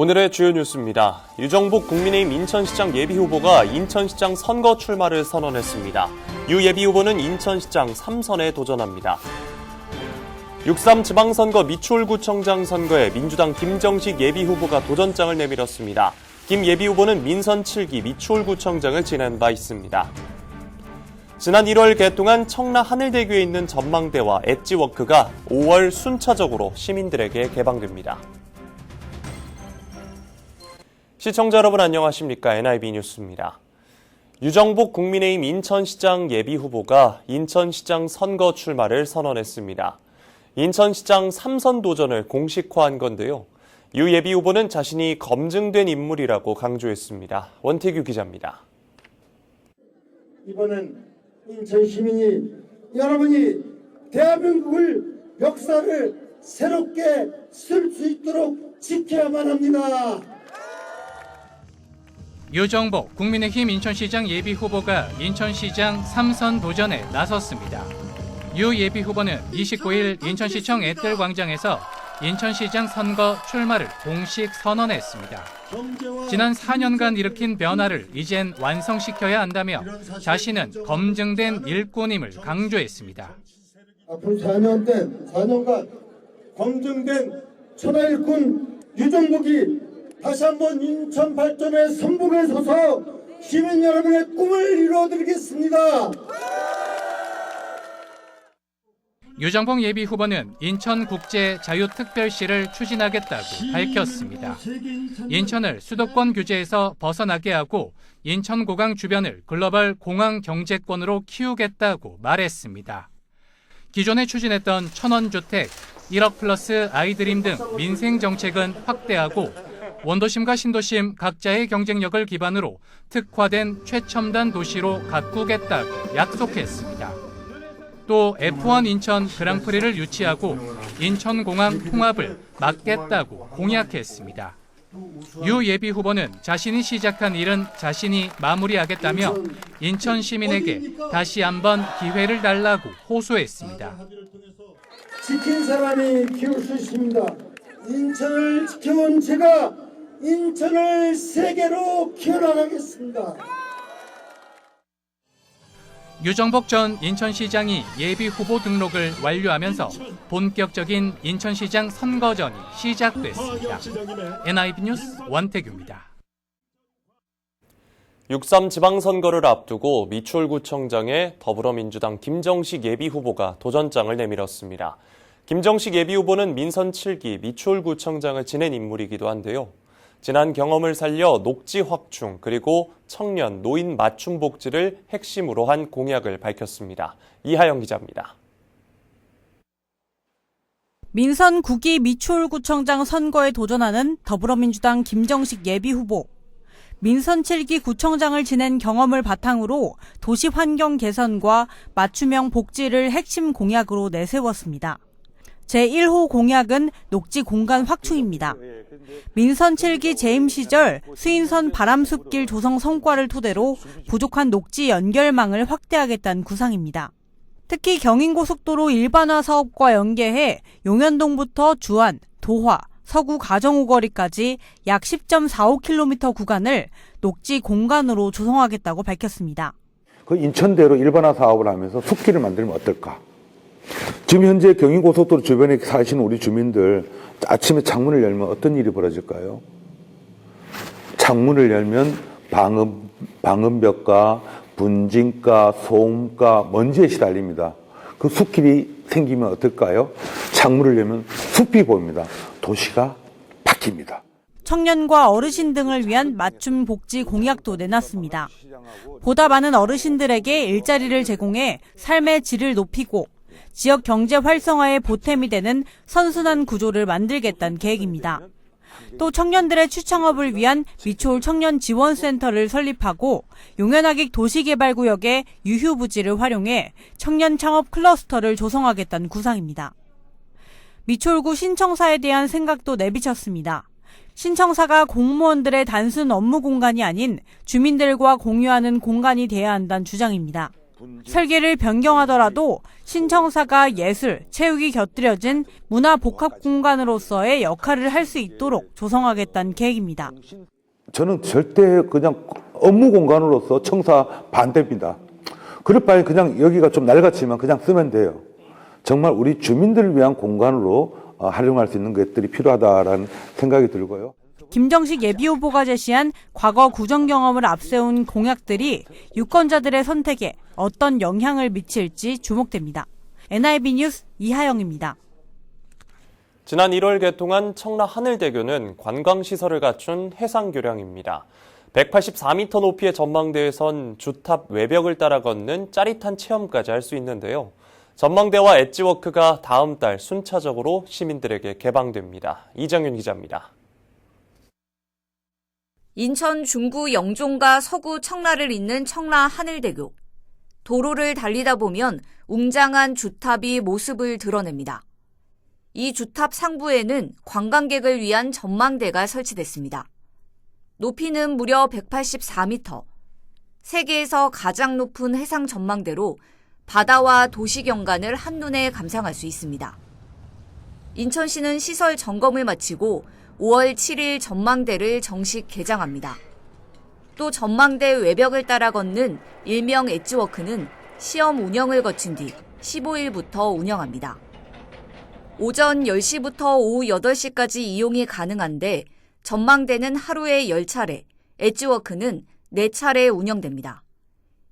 오늘의 주요 뉴스입니다. 유정복 국민의힘 인천시장 예비후보가 인천시장 선거 출마를 선언했습니다. 유 예비후보는 인천시장 3선에 도전합니다. 6.3 지방선거 미추홀구청장 선거에 민주당 김정식 예비후보가 도전장을 내밀었습니다. 김 예비후보는 민선 7기 미추홀구청장을 지낸 바 있습니다. 지난 1월 개통한 청라 하늘대교에 있는 전망대와 엣지워크가 5월 순차적으로 시민들에게 개방됩니다. 시청자 여러분 안녕하십니까? NIB 뉴스입니다. 유정복 국민의힘 인천시장 예비후보가 인천시장 선거 출마를 선언했습니다. 인천시장 3선 도전을 공식화한 건데요. 유 예비후보는 자신이 검증된 인물이라고 강조했습니다. 원태규 기자입니다. 이번엔 인천 시민이 여러분이 대한민국을 역사를 새롭게 쓸 수 있도록 지켜야만 합니다. 유정복 국민의힘 인천시장 예비후보가 인천시장 3선 도전에 나섰습니다. 유 예비후보는 29일 인천시청 앳들광장에서 인천시장 선거 출마를 공식 선언했습니다. 지난 4년간 일으킨 변화를 이젠 완성시켜야 한다며 자신은 검증된 일꾼임을 강조했습니다. 앞으로 4년간 검증된 천하일꾼 유정복이 다시 한번 인천 발전의 선봉에 서서 시민 여러분의 꿈을 이루어드리겠습니다. 유정복 예비후보는 인천국제자유특별시를 추진하겠다고 밝혔습니다. 인천을 수도권 규제에서 벗어나게 하고 인천고강 주변을 글로벌 공항 경제권으로 키우겠다고 말했습니다. 기존에 추진했던 천원주택, 1억 플러스 아이드림 등 민생 정책은 확대하고 원도심과 신도심 각자의 경쟁력을 기반으로 특화된 최첨단 도시로 가꾸겠다고 약속했습니다. 또 F1 인천 그랑프리를 유치하고 인천공항 통합을 막겠다고 공약했습니다. 유 예비후보는 자신이 시작한 일은 자신이 마무리하겠다며 인천 시민에게 다시 한번 기회를 달라고 호소했습니다. 지킨 사람이 키울 수 있습니다. 인천을 지켜온 제가 인천을 세계로 키워나가겠습니다. 유정복 전 인천시장이 예비후보 등록을 완료하면서 본격적인 인천시장 선거전이 시작됐습니다. NIB 뉴스 원태규입니다. 6.3 지방선거를 앞두고 미추홀구청장에 더불어민주당 김정식 예비후보가 도전장을 내밀었습니다. 김정식 예비후보는 민선 7기 미추홀구청장을 지낸 인물이기도 한데요. 지난 경험을 살려 녹지 확충 그리고 청년, 노인 맞춤 복지를 핵심으로 한 공약을 밝혔습니다. 이하영 기자입니다. 민선 9기 미추홀구청장 선거에 도전하는 더불어민주당 김정식 예비후보. 민선 7기 구청장을 지낸 경험을 바탕으로 도시 환경 개선과 맞춤형 복지를 핵심 공약으로 내세웠습니다. 제1호 공약은 녹지 공간 확충입니다. 민선 7기 재임 시절 수인선 바람숲길 조성 성과를 토대로 부족한 녹지 연결망을 확대하겠다는 구상입니다. 특히 경인고속도로 일반화 사업과 연계해 용현동부터 주안, 도화, 서구 가정오거리까지 약 10.45km 구간을 녹지 공간으로 조성하겠다고 밝혔습니다. 그 인천대로 일반화 사업을 하면서 숲길을 만들면 어떨까? 지금 현재 경인고속도로 주변에 사시는 우리 주민들 아침에 창문을 열면 어떤 일이 벌어질까요? 창문을 열면 방음벽과 분진가, 소음가, 먼지에 시달립니다. 그 숲길이 생기면 어떨까요? 창문을 열면 숲이 보입니다. 도시가 바뀝니다. 청년과 어르신 등을 위한 맞춤 복지 공약도 내놨습니다. 보다 많은 어르신들에게 일자리를 제공해 삶의 질을 높이고 지역 경제 활성화의 보탬이 되는 선순환 구조를 만들겠다는 계획입니다. 또 청년들의 취창업을 위한 미추홀 청년지원센터를 설립하고 용현하객 도시개발구역의 유휴부지를 활용해 청년 창업 클러스터를 조성하겠다는 구상입니다. 미추홀구 신청사에 대한 생각도 내비쳤습니다. 신청사가 공무원들의 단순 업무 공간이 아닌 주민들과 공유하는 공간이 돼야 한다는 주장입니다. 설계를 변경하더라도 신청사가 예술, 체육이 곁들여진 문화 복합 공간으로서의 역할을 할 수 있도록 조성하겠다는 계획입니다. 저는 절대 그냥 업무 공간으로서 청사 반대입니다. 그럴 바에 그냥 여기가 좀 낡았지만 그냥 쓰면 돼요. 정말 우리 주민들을 위한 공간으로 활용할 수 있는 것들이 필요하다라는 생각이 들고요. 김정식 예비후보가 제시한 과거 구정 경험을 앞세운 공약들이 유권자들의 선택에 어떤 영향을 미칠지 주목됩니다. NIB 뉴스 이하영입니다. 지난 1월 개통한 청라 하늘대교는 관광시설을 갖춘 해상교량입니다. 184m 높이의 전망대에선 주탑 외벽을 따라 걷는 짜릿한 체험까지 할 수 있는데요. 전망대와 엣지워크가 다음 달 순차적으로 시민들에게 개방됩니다. 이정윤 기자입니다. 인천 중구 영종과 서구 청라를 잇는 청라 하늘대교. 도로를 달리다 보면 웅장한 주탑이 모습을 드러냅니다. 이 주탑 상부에는 관광객을 위한 전망대가 설치됐습니다. 높이는 무려 184m. 세계에서 가장 높은 해상 전망대로 바다와 도시 경관을 한눈에 감상할 수 있습니다. 인천시는 시설 점검을 마치고 5월 7일 전망대를 정식 개장합니다. 또 전망대 외벽을 따라 걷는 일명 엣지워크는 시험 운영을 거친 뒤 15일부터 운영합니다. 오전 10시부터 오후 8시까지 이용이 가능한데 전망대는 하루에 10차례, 엣지워크는 4차례 운영됩니다.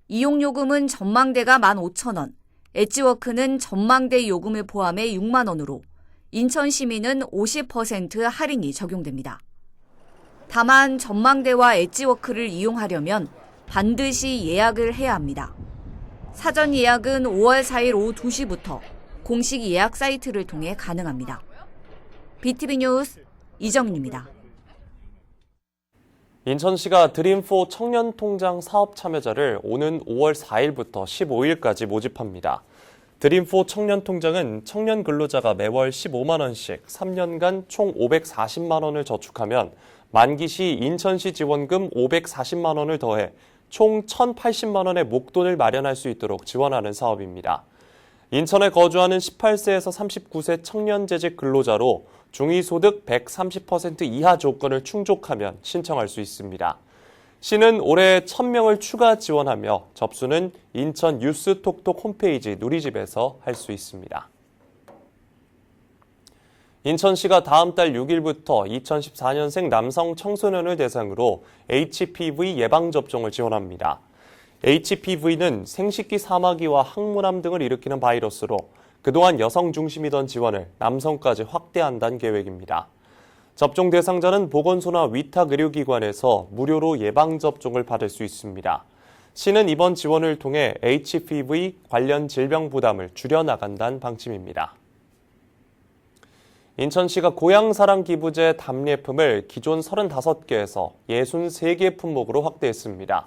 이용 요금은 전망대가 15,000원, 엣지워크는 전망대 요금을 포함해 6만 원으로 인천 시민은 50% 할인이 적용됩니다. 다만 전망대와 엣지워크를 이용하려면 반드시 예약을 해야 합니다. 사전 예약은 5월 4일 오후 2시부터 공식 예약 사이트를 통해 가능합니다. BTV 뉴스 이정윤입니다. 인천시가 드림4 청년통장 사업 참여자를 오는 5월 4일부터 15일까지 모집합니다. 드림4 청년통장은 청년 근로자가 매월 15만 원씩 3년간 총 540만 원을 저축하면 만기 시 인천시 지원금 540만 원을 더해 총 1,080만 원의 목돈을 마련할 수 있도록 지원하는 사업입니다. 인천에 거주하는 18세에서 39세 청년 재직 근로자로 중위소득 130% 이하 조건을 충족하면 신청할 수 있습니다. 시는 올해 1,000명을 추가 지원하며 접수는 인천 뉴스톡톡 홈페이지 누리집에서 할 수 있습니다. 인천시가 다음 달 6일부터 2014년생 남성 청소년을 대상으로 HPV 예방접종을 지원합니다. HPV는 생식기 사마귀와 항문암 등을 일으키는 바이러스로 그동안 여성 중심이던 지원을 남성까지 확대한다는 계획입니다. 접종 대상자는 보건소나 위탁 의료기관에서 무료로 예방접종을 받을 수 있습니다. 시는 이번 지원을 통해 HPV 관련 질병 부담을 줄여나간다는 방침입니다. 인천시가 고향사랑 기부제 답례품을 기존 35개에서 63개 품목으로 확대했습니다.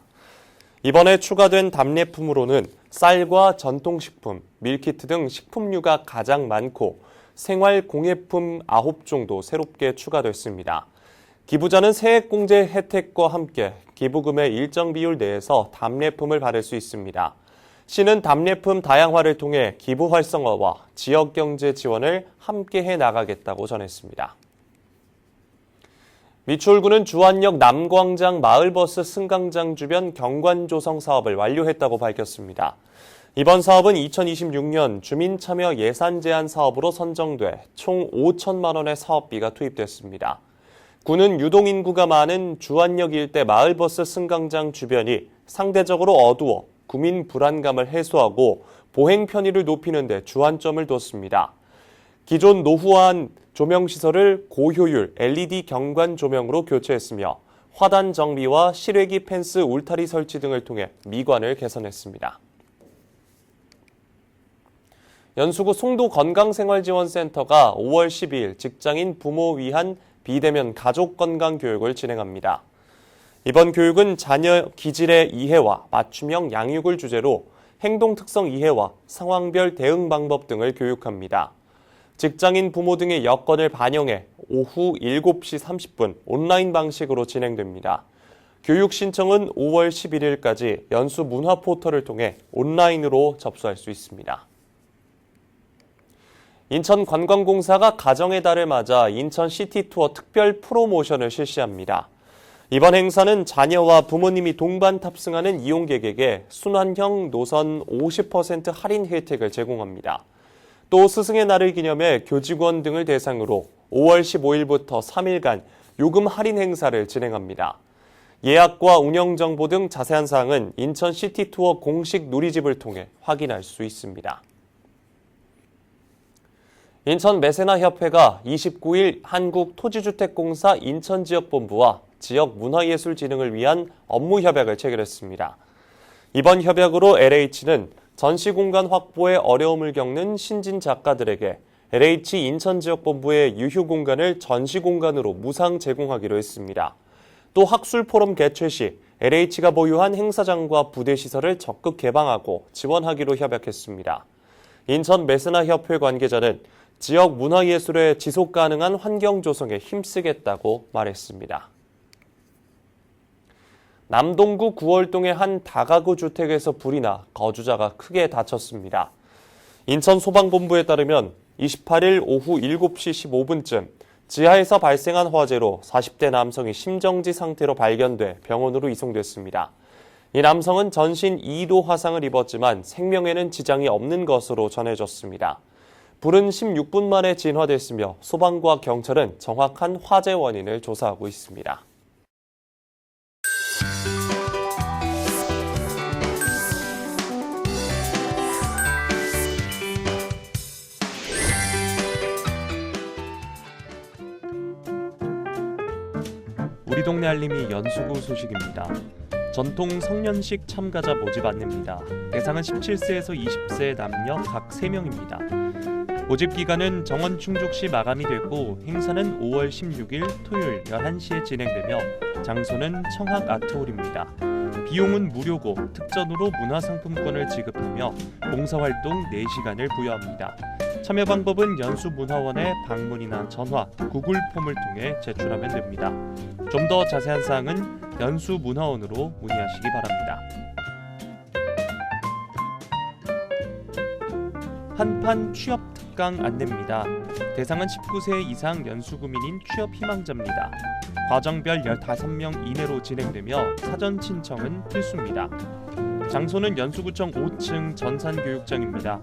이번에 추가된 답례품으로는 쌀과 전통식품, 밀키트 등 식품류가 가장 많고 생활공예품 9종도 새롭게 추가됐습니다. 기부자는 세액공제 혜택과 함께 기부금의 일정 비율 내에서 답례품을 받을 수 있습니다. 시는 답례품 다양화를 통해 기부 활성화와 지역경제 지원을 함께 해나가겠다고 전했습니다. 미추홀구는 주안역 남광장 마을버스 승강장 주변 경관 조성 사업을 완료했다고 밝혔습니다. 이번 사업은 2026년 주민참여 예산 제한 사업으로 선정돼 총 5천만 원의 사업비가 투입됐습니다. 구는 유동인구가 많은 주안역 일대 마을버스 승강장 주변이 상대적으로 어두워 구민 불안감을 해소하고 보행 편의를 높이는 데 주안점을 뒀습니다. 기존 노후화한 조명시설을 고효율 LED 경관 조명으로 교체했으며 화단 정비와 실외기 펜스 울타리 설치 등을 통해 미관을 개선했습니다. 연수구 송도건강생활지원센터가 5월 12일 직장인 부모 위한 비대면 가족건강교육을 진행합니다. 이번 교육은 자녀 기질의 이해와 맞춤형 양육을 주제로 행동특성 이해와 상황별 대응 방법 등을 교육합니다. 직장인 부모 등의 여건을 반영해 오후 7시 30분 온라인 방식으로 진행됩니다. 교육 신청은 5월 11일까지 연수 문화 포털을 통해 온라인으로 접수할 수 있습니다. 인천관광공사가 가정의 달을 맞아 인천 시티투어 특별 프로모션을 실시합니다. 이번 행사는 자녀와 부모님이 동반 탑승하는 이용객에게 순환형 노선 50% 할인 혜택을 제공합니다. 또 스승의 날을 기념해 교직원 등을 대상으로 5월 15일부터 3일간 요금 할인 행사를 진행합니다. 예약과 운영 정보 등 자세한 사항은 인천 시티투어 공식 누리집을 통해 확인할 수 있습니다. 인천 메세나협회가 29일 한국토지주택공사 인천지역본부와 지역문화예술진흥을 위한 업무협약을 체결했습니다. 이번 협약으로 LH는 전시공간 확보에 어려움을 겪는 신진 작가들에게 LH 인천지역본부의 유휴공간을 전시공간으로 무상 제공하기로 했습니다. 또 학술포럼 개최 시 LH가 보유한 행사장과 부대시설을 적극 개방하고 지원하기로 협약했습니다. 인천 메세나협회 관계자는 지역 문화예술의 지속가능한 환경 조성에 힘쓰겠다고 말했습니다. 남동구 구월동의 한 다가구 주택에서 불이 나 거주자가 크게 다쳤습니다. 인천 소방본부에 따르면 28일 오후 7시 15분쯤 지하에서 발생한 화재로 40대 남성이 심정지 상태로 발견돼 병원으로 이송됐습니다. 이 남성은 전신 2도 화상을 입었지만 생명에는 지장이 없는 것으로 전해졌습니다. 불은 16분 만에 진화됐으며 소방과 경찰은 정확한 화재 원인을 조사하고 있습니다. 우리 동네 알림이 연수구 소식입니다. 전통 성년식 참가자 모집 안내입니다. 대상은 17세에서 20세 남녀 각 3명입니다. 모집 기간은 정원 충족 시 마감이 됐고 행사는 5월 16일 토요일 11시에 진행되며 장소는 청학 아트홀입니다. 비용은 무료고 특전으로 문화상품권을 지급하며 봉사활동 4시간을 부여합니다. 참여 방법은 연수문화원의 방문이나 전화, 구글 폼을 통해 제출하면 됩니다. 좀 더 자세한 사항은 연수문화원으로 문의하시기 바랍니다. 한판 취업 특강 안내입니다. 대상은 19세 이상 연수구민인 취업 희망자입니다. 과정별 15명 이내로 진행되며 사전 신청은 필수입니다. 장소는 연수구청 5층 전산교육장입니다.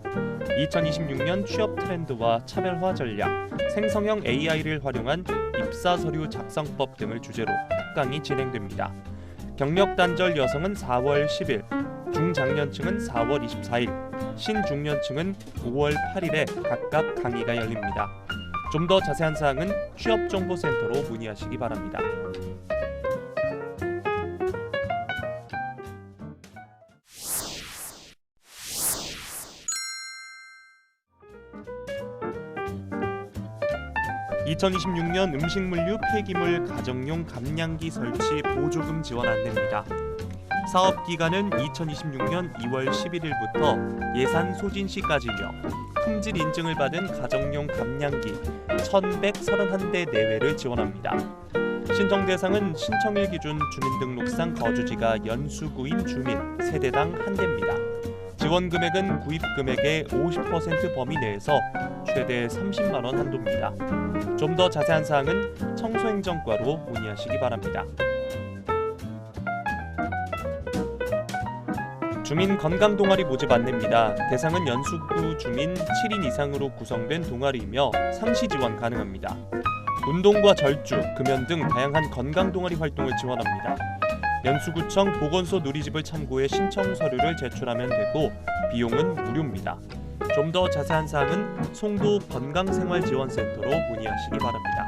2026년 취업 트렌드와 차별화 전략, 생성형 AI를 활용한 입사 서류 작성법 등을 주제로 특강이 진행됩니다. 경력 단절 여성은 4월 10일, 중장년층은 4월 24일, 신중년층은 5월 8일에 각각 강의가 열립니다. 좀 더 자세한 사항은 취업정보센터로 문의하시기 바랍니다. (2026년) 음식물류 폐기물 가정용 감량기 설치 보조금 지원 안내입니다. 사업 기간은 2026년 2월 11일부터 예산 소진 시까지며 품질 인증을 받은 가정용 감량기 1,131대 내외를 지원합니다. 신청 대상은 신청일 기준 주민등록상 거주지가 연수구인 주민 세대당 1대입니다. 지원 금액은 구입 금액의 50% 범위 내에서 최대 30만 원 한도입니다. 좀 더 자세한 사항은 청소행정과로 문의하시기 바랍니다. 주민 건강 동아리 모집 안내입니다. 대상은 연수구 주민 7인 이상으로 구성된 동아리이며 상시 지원 가능합니다. 운동과 절주, 금연 등 다양한 건강 동아리 활동을 지원합니다. 연수구청 보건소 누리집을 참고해 신청 서류를 제출하면 되고 비용은 무료입니다. 좀 더 자세한 사항은 송도 건강생활지원센터로 문의하시기 바랍니다.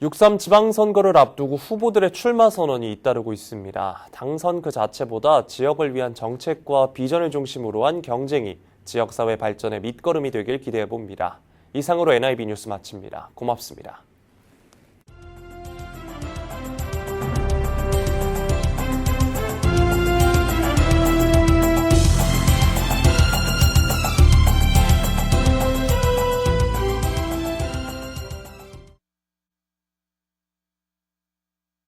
6.3 지방선거를 앞두고 후보들의 출마 선언이 잇따르고 있습니다. 당선 그 자체보다 지역을 위한 정책과 비전을 중심으로 한 경쟁이 지역사회 발전의 밑거름이 되길 기대해봅니다. 이상으로 NIB 뉴스 마칩니다. 고맙습니다.